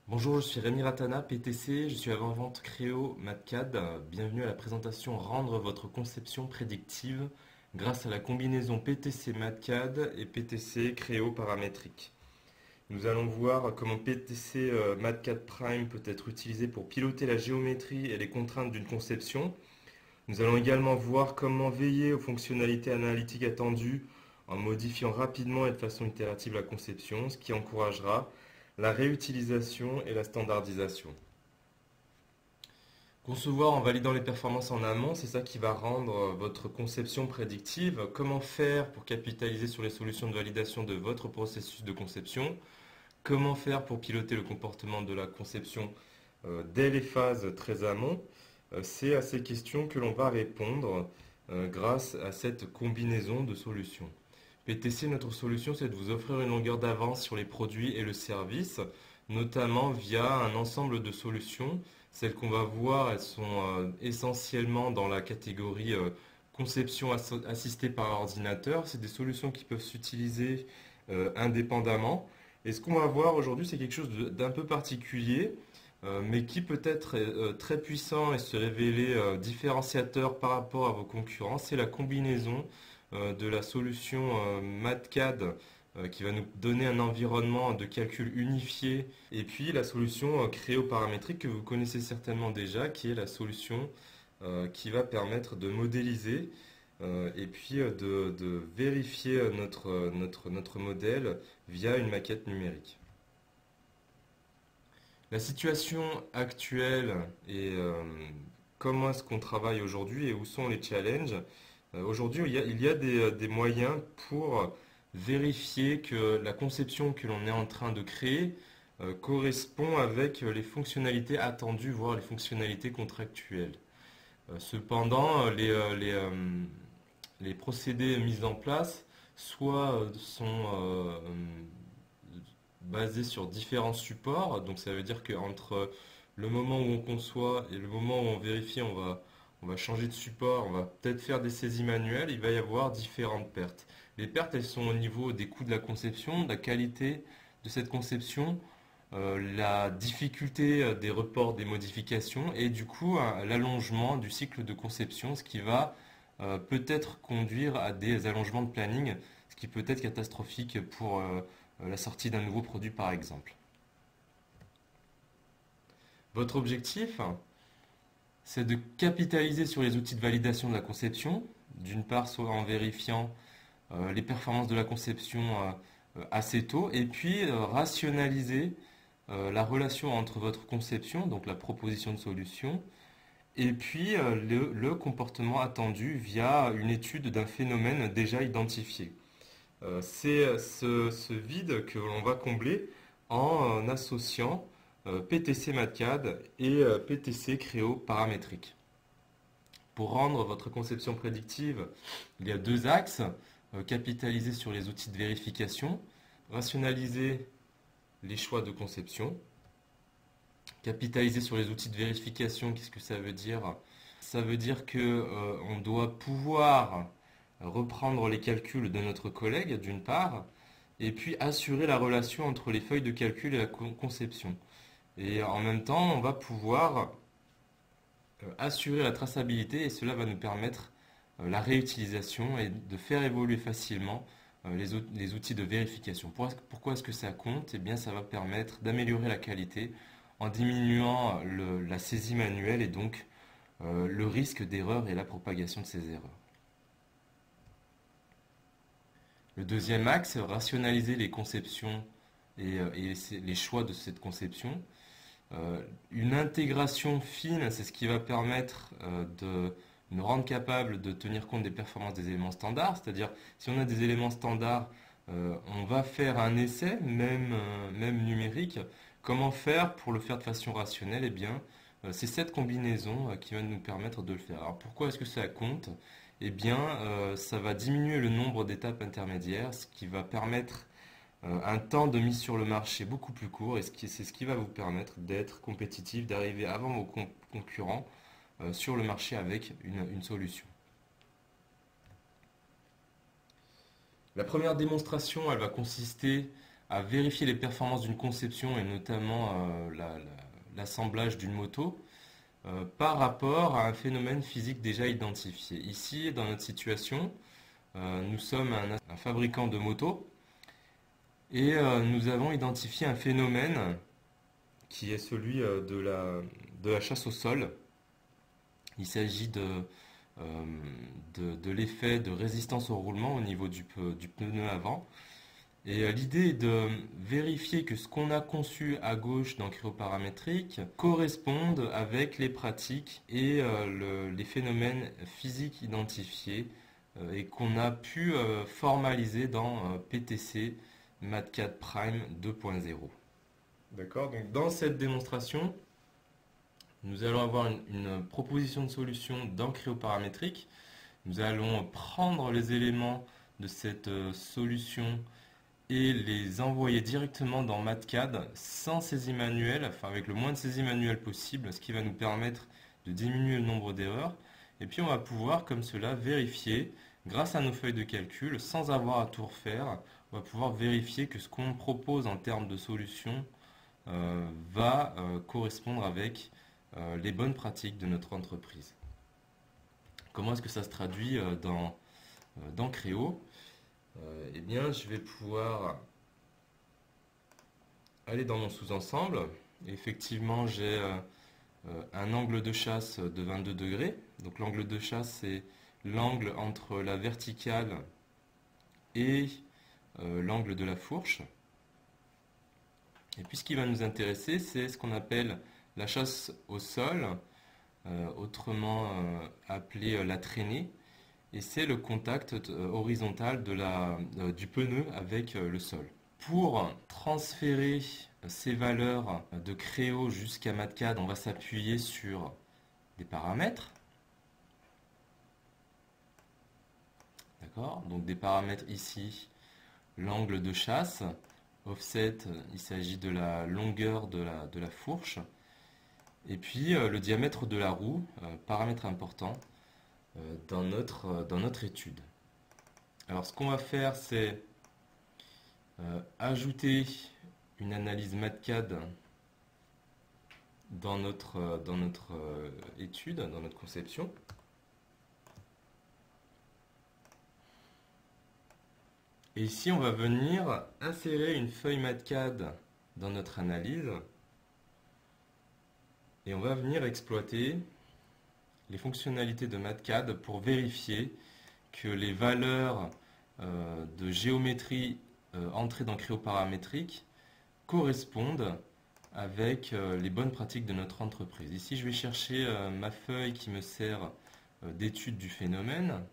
Bonjour, je suis Rémi Ratana, PTC, je suis avant-vente Créo MatCAD. Bienvenue à la présentation Rendre votre conception prédictive grâce à la combinaison PTC MatCAD et PTC Créo paramétrique. Nous allons voir comment PTC MatCAD Prime peut être utilisé pour piloter la géométrie et les contraintes d'une conception. Nous allons également voir comment veiller aux fonctionnalités analytiques attendues en modifiant rapidement et de façon itérative la conception, ce qui encouragera la réutilisation et la standardisation. Concevoir en validant les performances en amont, c'est ça qui va rendre votre conception prédictive. Comment faire pour capitaliser sur les solutions de validation de votre processus de conception? Comment faire pour piloter le comportement de la conception dès les phases très amont? C'est à ces questions que l'on va répondre grâce à cette combinaison de solutions. PTC, notre solution, c'est de vous offrir une longueur d'avance sur les produits et le service, notamment via un ensemble de solutions. Celles qu'on va voir, elles sont essentiellement dans la catégorie conception assistée par ordinateur. C'est des solutions qui peuvent s'utiliser indépendamment. Et ce qu'on va voir aujourd'hui, c'est quelque chose d'un peu particulier, mais qui peut être très puissant et se révéler différenciateur par rapport à vos concurrents. C'est la combinaison de la solution MatCAD qui va nous donner un environnement de calcul unifié, et puis la solution Créo paramétrique que vous connaissez certainement déjà, qui est la solution qui va permettre de modéliser et puis de vérifier notre modèle via une maquette numérique. La situation actuelle et comment est-ce qu'on travaille aujourd'hui et où sont les challenges? Aujourd'hui, il y a des moyens pour vérifier que la conception que l'on est en train de créer correspond avec les fonctionnalités attendues, voire les fonctionnalités contractuelles. Cependant, les procédés mis en place soit sont basés sur différents supports, donc ça veut dire qu'entre le moment où on conçoit et le moment où on vérifie, on va changer de support, on va peut-être faire des saisies manuelles, il va y avoir différentes pertes. Les pertes, elles sont au niveau des coûts de la conception, de la qualité de cette conception, la difficulté des reports, des modifications et du coup l'allongement du cycle de conception, ce qui va peut-être conduire à des allongements de planning, ce qui peut être catastrophique pour la sortie d'un nouveau produit par exemple. Votre objectif, c'est de capitaliser sur les outils de validation de la conception, d'une part soit en vérifiant les performances de la conception assez tôt, et puis rationaliser la relation entre votre conception, donc la proposition de solution, et puis le comportement attendu via une étude d'un phénomène déjà identifié. C'est ce vide que l'on va combler en associant PTC MatCAD et PTC Créo paramétrique. Pour rendre votre conception prédictive, il y a deux axes. Capitaliser sur les outils de vérification, rationaliser les choix de conception. Capitaliser sur les outils de vérification, qu'est-ce que ça veut dire? Ça veut dire qu'on doit pouvoir reprendre les calculs de notre collègue d'une part, et puis assurer la relation entre les feuilles de calcul et la conception. Et en même temps, on va pouvoir assurer la traçabilité et cela va nous permettre la réutilisation et de faire évoluer facilement les outils de vérification. Pourquoi est-ce que ça compte? Eh bien, ça va permettre d'améliorer la qualité en diminuant la saisie manuelle et donc le risque d'erreur et la propagation de ces erreurs. Le deuxième axe, rationaliser les conceptions et les choix de cette conception. Une intégration fine, c'est ce qui va permettre de nous rendre capables de tenir compte des performances des éléments standards. C'est-à-dire, si on a des éléments standards, on va faire un essai, même numérique. Comment faire pour le faire de façon rationnelle? Eh bien, c'est cette combinaison qui va nous permettre de le faire. Alors pourquoi est-ce que ça compte? Eh bien, ça va diminuer le nombre d'étapes intermédiaires, ce qui va permettre un temps de mise sur le marché beaucoup plus court, et c'est ce qui va vous permettre d'être compétitif, d'arriver avant vos concurrents sur le marché avec une solution. La première démonstration, elle va consister à vérifier les performances d'une conception et notamment l'assemblage d'une moto par rapport à un phénomène physique déjà identifié. Ici, dans notre situation, nous sommes un fabricant de motos et nous avons identifié un phénomène qui est celui de la chasse au sol. Il s'agit de l'effet de résistance au roulement au niveau du pneu avant. Et l'idée est de vérifier que ce qu'on a conçu à gauche dans Cryoparamétrique corresponde avec les pratiques et les phénomènes physiques identifiés et qu'on a pu formaliser dans PTC MATCAD Prime 2.0. D'accord, donc dans cette démonstration, nous allons avoir une proposition de solution dans Cryoparamétrique. Nous allons prendre les éléments de cette solution et les envoyer directement dans MATCAD sans saisie manuelle, enfin avec le moins de saisie manuelle possible, ce qui va nous permettre de diminuer le nombre d'erreurs. Et puis on va pouvoir comme cela vérifier, grâce à nos feuilles de calcul, sans avoir à tout refaire, on va pouvoir vérifier que ce qu'on propose en termes de solution va correspondre avec les bonnes pratiques de notre entreprise. Comment est-ce que ça se traduit dans Créo? Eh bien, je vais pouvoir aller dans mon sous-ensemble. Effectivement, j'ai un angle de chasse de 22 degrés. Donc l'angle de chasse, c'est l'angle entre la verticale et l'angle de la fourche. Et puis ce qui va nous intéresser, c'est ce qu'on appelle la chasse au sol, autrement appelée la traînée. Et c'est le contact horizontal du pneu avec le sol. Pour transférer ces valeurs de Créo jusqu'à MATCAD, on va s'appuyer sur des paramètres. D'accord? Donc des paramètres ici, l'angle de chasse, offset, il s'agit de la longueur de la fourche. Et puis le diamètre de la roue, paramètre important dans notre étude. Alors ce qu'on va faire, c'est ajouter une analyse MATCAD dans notre étude, dans notre conception. Et ici, on va venir insérer une feuille MATCAD dans notre analyse. Et on va venir exploiter les fonctionnalités de MATCAD pour vérifier que les valeurs de géométrie entrées dans Cryoparamétrique correspondent avec les bonnes pratiques de notre entreprise. Ici, je vais chercher ma feuille qui me sert d'étude du phénomène.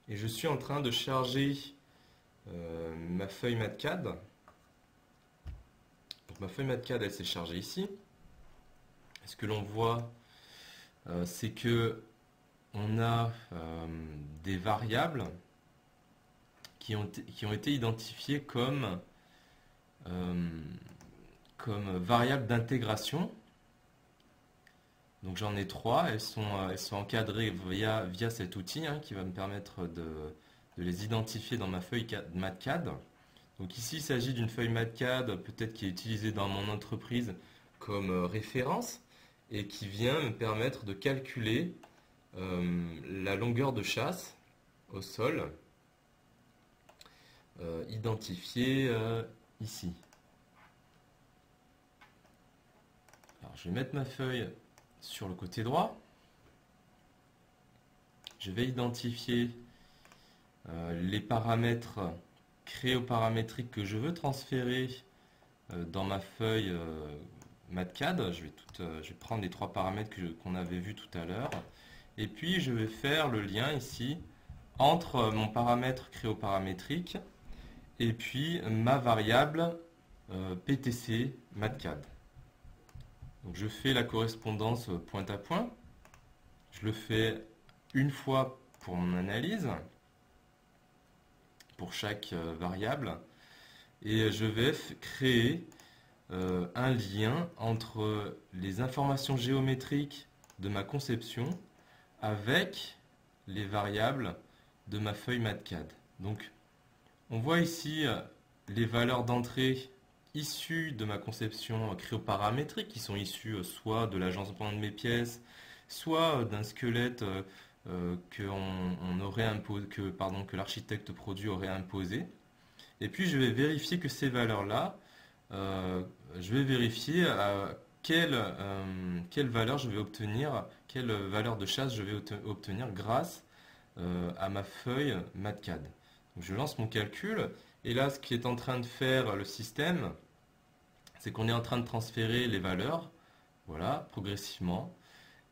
Et je suis en train de charger ma feuille MATCAD. Donc ma feuille MATCAD, elle s'est chargée ici. Ce que l'on voit, c'est que on a des variables qui ont été identifiées comme variables d'intégration. Donc j'en ai trois, elles sont encadrées via cet outil qui va me permettre de les identifier dans ma feuille MATCAD. Donc ici il s'agit d'une feuille MATCAD peut-être qui est utilisée dans mon entreprise comme référence et qui vient me permettre de calculer la longueur de chasse au sol identifiée ici. Alors je vais mettre ma feuille sur le côté droit. Je vais identifier les paramètres créoparamétriques que je veux transférer dans ma feuille MATCAD. Je vais prendre les trois paramètres qu'on avait vus tout à l'heure. Et puis je vais faire le lien ici entre mon paramètre créoparamétrique et puis ma variable PTC MATCAD. Donc je fais la correspondance point à point. Je le fais une fois pour mon analyse, pour chaque variable. Et je vais créer un lien entre les informations géométriques de ma conception avec les variables de ma feuille MATCAD. Donc on voit ici les valeurs d'entrée issues de ma conception créoparamétrique, qui sont issues soit de l'agencement de mes pièces, soit d'un squelette que l'architecte produit aurait imposé. Et puis je vais vérifier que ces valeurs-là, je vais vérifier quelle valeur je vais obtenir, quelle valeur de chasse je vais obtenir grâce à ma feuille MATCAD. Donc je lance mon calcul et là ce qui est en train de faire le système, c'est qu'on est en train de transférer les valeurs, voilà, progressivement,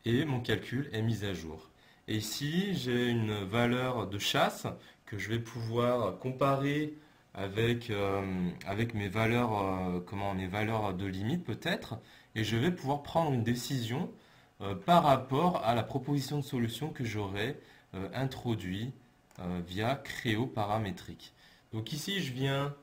et mon calcul est mis à jour. Et ici j'ai une valeur de chasse que je vais pouvoir comparer avec mes valeurs, mes valeurs de limite peut-être, et je vais pouvoir prendre une décision par rapport à la proposition de solution que j'aurai introduit via Créo paramétrique. Donc ici, je viens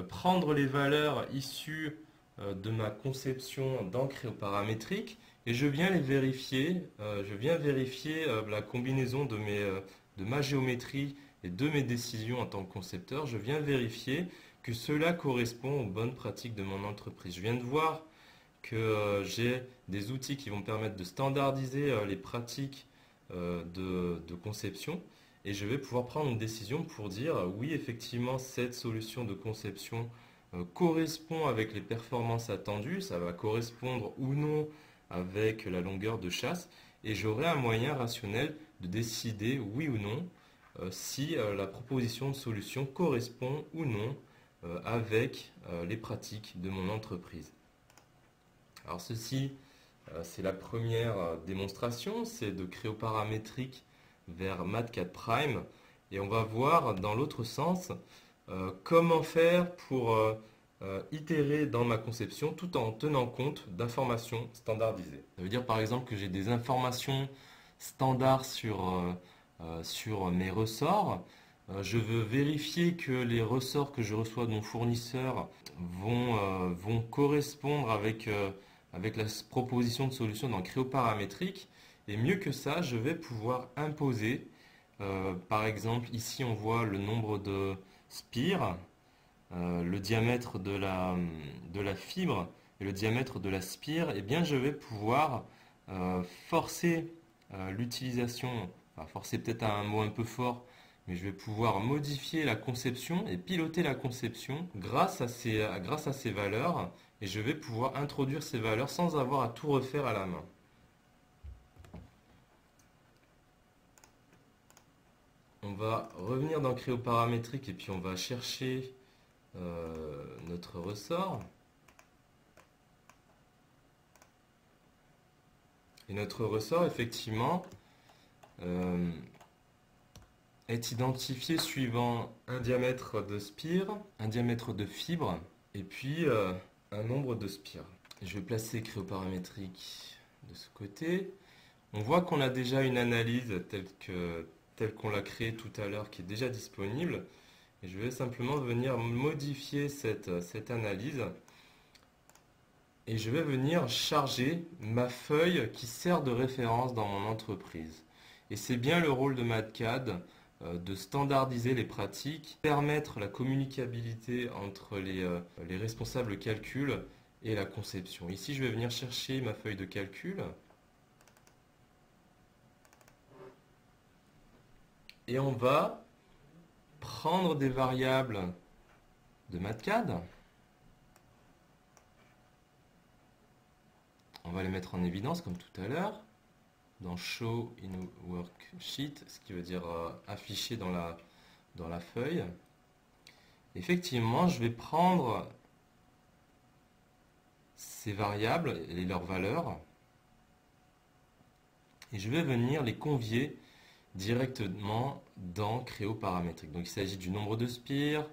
prendre les valeurs issues de ma conception dans Créo paramétrique et je viens les vérifier. Je viens vérifier la combinaison de ma géométrie et de mes décisions en tant que concepteur. Je viens vérifier que cela correspond aux bonnes pratiques de mon entreprise. Je viens de voir que j'ai des outils qui vont me permettre de standardiser les pratiques de conception et je vais pouvoir prendre une décision pour dire oui, effectivement, cette solution de conception correspond avec les performances attendues, ça va correspondre ou non avec la longueur de chasse et j'aurai un moyen rationnel de décider oui ou non si la proposition de solution correspond ou non avec les pratiques de mon entreprise. Alors ceci, c'est la première démonstration, c'est de créoparamétrique vers MATCAD Prime. Et on va voir dans l'autre sens comment faire pour itérer dans ma conception tout en tenant compte d'informations standardisées. Ça veut dire par exemple que j'ai des informations standards sur mes ressorts. Je veux vérifier que les ressorts que je reçois de mon fournisseur vont correspondre avec la proposition de solution dans créoparamétrique. Et mieux que ça, je vais pouvoir imposer, par exemple, ici on voit le nombre de spires, le diamètre de la fibre et le diamètre de la spire. Et bien je vais pouvoir forcer l'utilisation, enfin forcer peut-être un mot un peu fort, mais je vais pouvoir modifier la conception et piloter la conception grâce à ces valeurs. Et je vais pouvoir introduire ces valeurs sans avoir à tout refaire à la main. On va revenir dans créoparamétrique et puis on va chercher notre ressort. Et notre ressort, effectivement, est identifié suivant un diamètre de spire, un diamètre de fibre et puis un nombre de spires. Je vais placer créoparamétrique de ce côté. On voit qu'on a déjà une analyse telle qu'on l'a créée tout à l'heure qui est déjà disponible. Et je vais simplement venir modifier cette analyse. Et je vais venir charger ma feuille qui sert de référence dans mon entreprise. Et c'est bien le rôle de MATCAD de standardiser les pratiques, permettre la communicabilité entre les responsables calcul et la conception. Ici, je vais venir chercher ma feuille de calcul. Et on va prendre des variables de MATCAD. On va les mettre en évidence comme tout à l'heure dans Show in Worksheet, ce qui veut dire afficher dans la feuille. Effectivement, je vais prendre ces variables et leurs valeurs et je vais venir les convier directement dans créoparamétrique. Donc il s'agit du nombre de spires,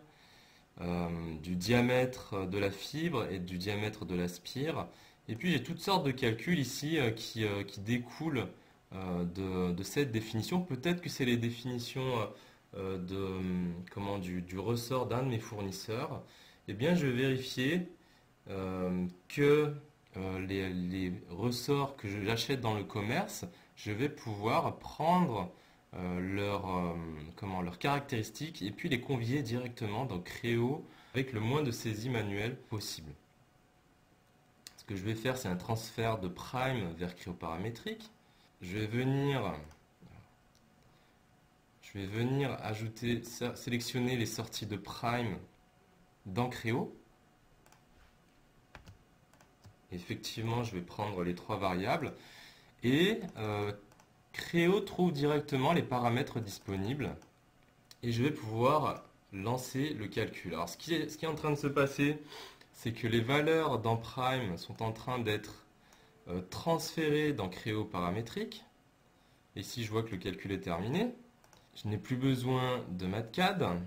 du diamètre de la fibre et du diamètre de la spire. Et puis j'ai toutes sortes de calculs ici qui découlent de cette définition. Peut-être que c'est les définitions du ressort d'un de mes fournisseurs. Eh bien je vais vérifier que les ressorts que j'achète dans le commerce, je vais pouvoir prendre leurs caractéristiques et puis les convier directement dans Créo avec le moins de saisie manuelle possible. Ce que je vais faire, c'est un transfert de prime vers Creo paramétrique. Je vais venir sélectionner les sorties de prime dans Creo. Effectivement, je vais prendre les 3 variables et Creo trouve directement les paramètres disponibles et je vais pouvoir lancer le calcul. Alors, ce qui est en train de se passer, c'est que les valeurs dans prime sont en train d'être transférées dans Creo paramétrique. Ici, je vois que le calcul est terminé. Je n'ai plus besoin de MATCAD.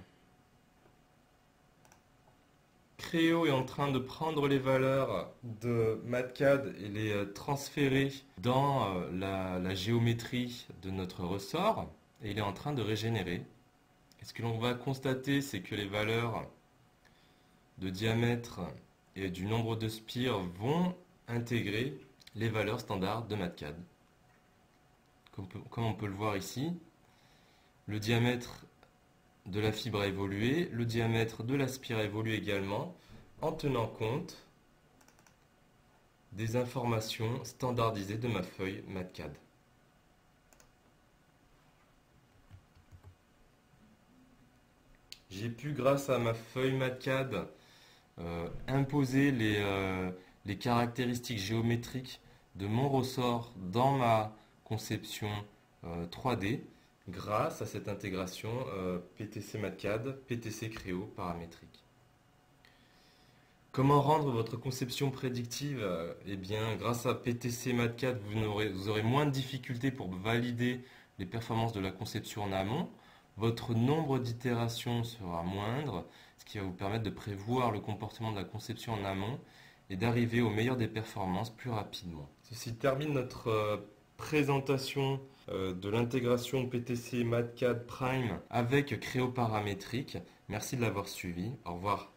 Creo est en train de prendre les valeurs de MATCAD et les transférer dans la géométrie de notre ressort. Et il est en train de régénérer. Et ce que l'on va constater, c'est que les valeurs de diamètre et du nombre de spires vont intégrer les valeurs standards de MATCAD. Comme on peut le voir ici, le diamètre de la fibre a évolué, le diamètre de la spire a évolué également, en tenant compte des informations standardisées de ma feuille MATCAD. J'ai pu, grâce à ma feuille MATCAD, imposer les caractéristiques géométriques de mon ressort dans ma conception 3D grâce à cette intégration PTC MATCAD, PTC Creo paramétrique. Comment rendre votre conception prédictive? Eh bien, grâce à PTC MATCAD, vous aurez moins de difficultés pour valider les performances de la conception en amont. Votre nombre d'itérations sera moindre, ce qui va vous permettre de prévoir le comportement de la conception en amont et d'arriver au meilleur des performances plus rapidement. Ceci termine notre présentation de l'intégration PTC MATCAD Prime avec Creo paramétrique. Merci de l'avoir suivi. Au revoir.